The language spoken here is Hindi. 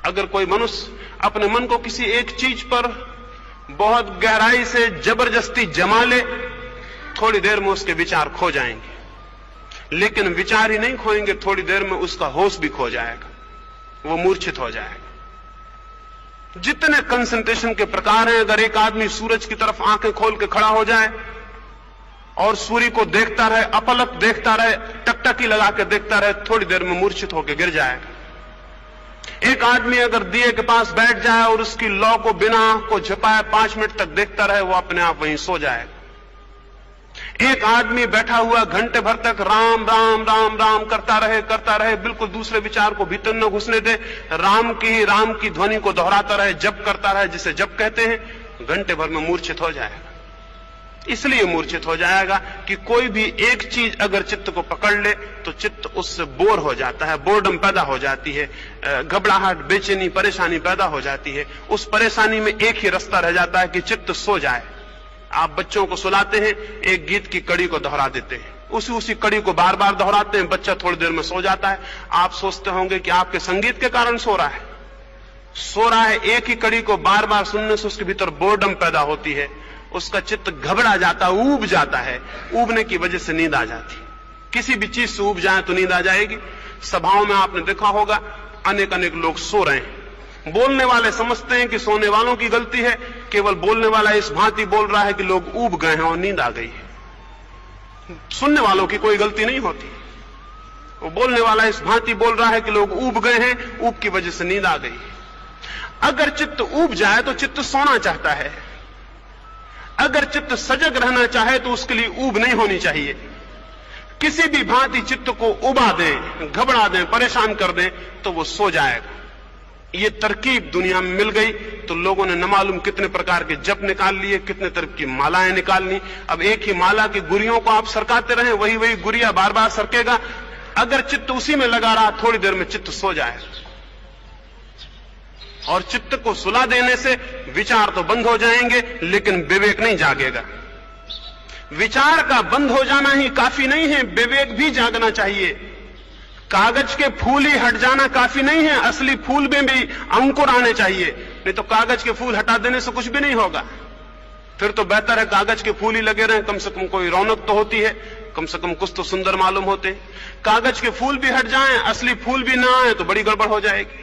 अगर कोई मनुष्य अपने मन को किसी एक चीज पर बहुत गहराई से जबरदस्ती जमा ले, थोड़ी देर में उसके विचार खो जाएंगे। लेकिन विचार ही नहीं खोएंगे, थोड़ी देर में उसका होश भी खो जाएगा, वो मूर्छित हो जाएगा। जितने कंसंट्रेशन के प्रकार हैं, अगर एक आदमी सूरज की तरफ आंखें खोल के खड़ा हो जाए और सूर्य को देखता रहे, अपलक देखता रहे, टकटकी लगा के देखता रहे, थोड़ी देर में मूर्छित होकर गिर जाएगा। एक आदमी अगर दिए के पास बैठ जाए और उसकी लौ को बिना आंख को झपाए 5 मिनट तक देखता रहे, वो अपने आप वहीं सो जाएगा। एक आदमी बैठा हुआ घंटे भर तक राम राम राम राम करता रहे, बिल्कुल दूसरे विचार को भीतर न घुसने दे, राम की ध्वनि को दोहराता रहे, जप करता रहे, जिसे जप कहते हैं, घंटे भर में मूर्छित हो जाएगा। इसलिए मूर्छित हो जाएगा कि कोई भी एक चीज अगर चित्त को पकड़ ले तो चित्त उससे बोर हो जाता है, बोर्डम पैदा हो जाती है, घबराहट, बेचैनी, परेशानी पैदा हो जाती है। उस परेशानी में एक ही रास्ता रह जाता है कि चित्त सो जाए। आप बच्चों को सुलाते हैं, एक गीत की कड़ी को दोहरा देते हैं, उसी कड़ी को बार बार दोहराते हैं, बच्चा थोड़ी देर में सो जाता है। आप सोचते होंगे कि आपके संगीत के कारण सो रहा है। एक ही कड़ी को बार बार सुनने से उसके भीतर बोर्डम पैदा होती है, उसका चित्त घबरा जाता है, ऊब जाता है। ऊबने की वजह से नींद आ जाती है। किसी भी चीज से ऊब जाए तो नींद आ जाएगी। सभाओं में आपने देखा होगा, अनेक लोग सो रहे हैं। बोलने वाले समझते हैं कि सोने वालों की गलती है, केवल बोलने वाला इस भांति बोल रहा है कि लोग ऊब गए हैं और नींद आ गई है। सुनने वालों की कोई गलती नहीं होती। वो बोलने वाला इस भांति बोल रहा है कि लोग ऊब गए हैं, ऊब की वजह से नींद आ गई है। अगर चित्त ऊब जाए तो चित्त सोना चाहता है। अगर चित्त सजग रहना चाहे तो उसके लिए ऊब नहीं होनी चाहिए। किसी भी भांति चित्त को उबा दें, घबरा दें, परेशान कर दें तो वो सो जाएगा। ये तरकीब दुनिया में मिल गई तो लोगों ने न मालूम कितने प्रकार के जप निकाल लिए, कितने तरह की मालाएं निकाल ली। अब एक ही माला की गुरियों को आप सरकाते रहे, वही गुरिया बार बार सरकेगा। अगर चित्त उसी में लगा रहा, थोड़ी देर में चित्त सो जाएगा। और चित्त को सुला देने से विचार तो बंद हो जाएंगे, लेकिन विवेक नहीं जागेगा। विचार का बंद हो जाना ही काफी नहीं है, विवेक भी जागना चाहिए। कागज के फूल ही हट जाना काफी नहीं है, असली फूल में भी अंकुर आने चाहिए। नहीं तो कागज के फूल हटा देने से कुछ भी नहीं होगा। फिर तो बेहतर है कागज के फूल ही लगे रहें, कम से कम कोई रौनक तो होती है, कम से कम कुछ तो सुंदर मालूम होते हैं। कागज के फूल भी हट जाएं, असली फूल भी ना आए तो बड़ी गड़बड़ हो जाएगी।